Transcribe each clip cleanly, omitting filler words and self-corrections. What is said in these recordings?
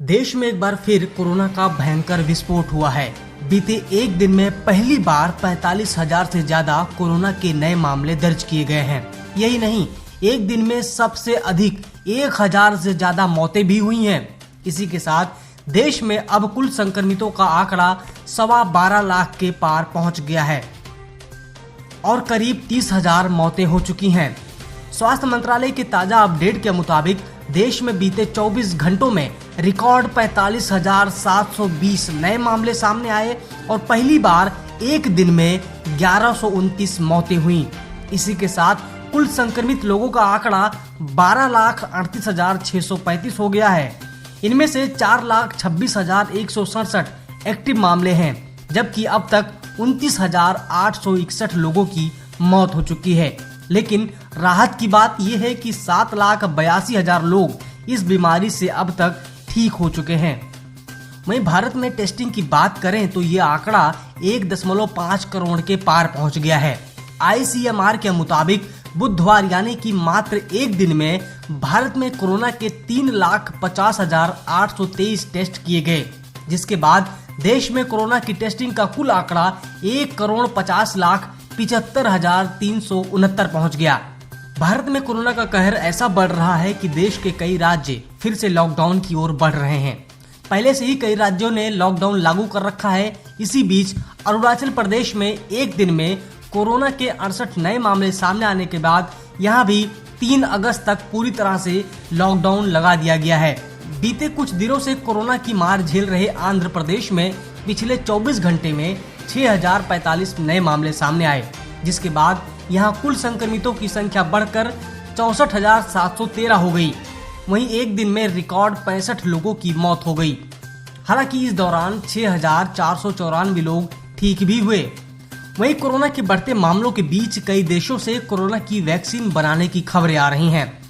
देश में एक बार फिर कोरोना का भयंकर विस्फोट हुआ है। बीते एक दिन में पहली बार 45,000 से ज्यादा कोरोना के नए मामले दर्ज किए गए हैं। यही नहीं, एक दिन में सबसे अधिक 1,000 से ज्यादा मौतें भी हुई हैं। इसी के साथ देश में अब कुल संक्रमितों का आंकड़ा 12.25 लाख के पार पहुंच गया है और करीब 30,000 मौतें हो चुकी हैं। स्वास्थ्य मंत्रालय के ताजा अपडेट के मुताबिक देश में बीते 24 घंटों में रिकॉर्ड 45,720 नए मामले सामने आए और पहली बार एक दिन में 1129 मौतें हुई। इसी के साथ कुल संक्रमित लोगों का आंकड़ा 12,38,635 हो गया है। इनमें से 4,26,167 एक्टिव मामले हैं, जबकि अब तक 29,861 लोगों की मौत हो चुकी है। लेकिन राहत की बात यह है कि 7,82,000 लोग इस बीमारी से अब तक ठीक हो चुके हैं। वहीं भारत में टेस्टिंग की बात करें तो ये आंकड़ा 1.5 करोड़ के पार पहुंच गया है। ICMR के मुताबिक बुधवार यानी कि मात्र एक दिन में भारत में कोरोना के 3,50,823 टेस्ट किए गए, जिसके बाद देश में कोरोना की टेस्टिंग का कुल आंकड़ा 1,50,75,369 पहुंच गया। भारत में कोरोना का कहर ऐसा बढ़ रहा है कि देश के कई राज्य फिर से लॉकडाउन की ओर बढ़ रहे हैं। पहले से ही कई राज्यों ने लॉकडाउन लागू कर रखा है। इसी बीच अरुणाचल प्रदेश में एक दिन में कोरोना के 68 नए मामले सामने आने के बाद यहां भी 3 अगस्त तक पूरी तरह से लॉकडाउन लगा दिया गया है। बीते कुछ दिनों से कोरोना की मार झेल रहे आंध्र प्रदेश में पिछले 24 घंटे में 6,045 नए मामले सामने आए, जिसके बाद यहां कुल संक्रमितों की संख्या बढ़कर 64,713 हो गई। वहीं एक दिन में रिकॉर्ड 65 लोगों की मौत हो गई। हालांकि इस दौरान 6,494 लोग ठीक भी हुए। वहीं कोरोना के बढ़ते मामलों के बीच कई देशों से कोरोना की वैक्सीन बनाने की खबरें आ रही हैं।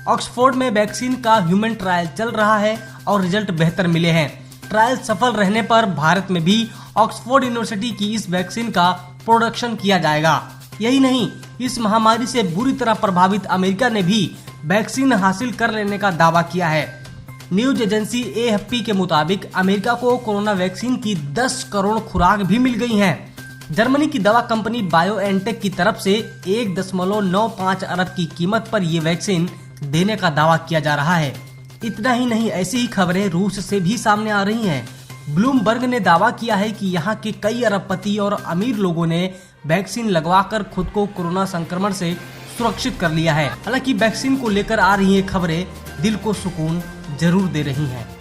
ऑक्सफोर्ड में वैक्सीन का ह्यूमन ट्रायल चल रहा है और रिजल्ट बेहतर मिले हैं। ट्रायल सफल रहने पर भारत में भी ऑक्सफोर्ड यूनिवर्सिटी की इस वैक्सीन का प्रोडक्शन किया जाएगा। यही नहीं, इस महामारी से बुरी तरह प्रभावित अमेरिका ने भी वैक्सीन हासिल कर लेने का दावा किया है। न्यूज एजेंसी AFP के मुताबिक अमेरिका को कोरोना वैक्सीन की 10 करोड़ खुराक भी मिल गई हैं। जर्मनी की दवा कंपनी बायोएनटेक की तरफ से 1.95 अरब की कीमत पर ये वैक्सीन देने का दावा किया जा रहा है। इतना ही नहीं, ऐसी ही खबरें रूस से भी सामने आ रही हैं। ब्लूमबर्ग ने दावा किया है कि यहाँ के कई अरबपति और अमीर लोगों ने वैक्सीन लगवाकर खुद को कोरोना संक्रमण से सुरक्षित कर लिया है। हालांकि वैक्सीन को लेकर आ रही ये खबरें दिल को सुकून जरूर दे रही हैं।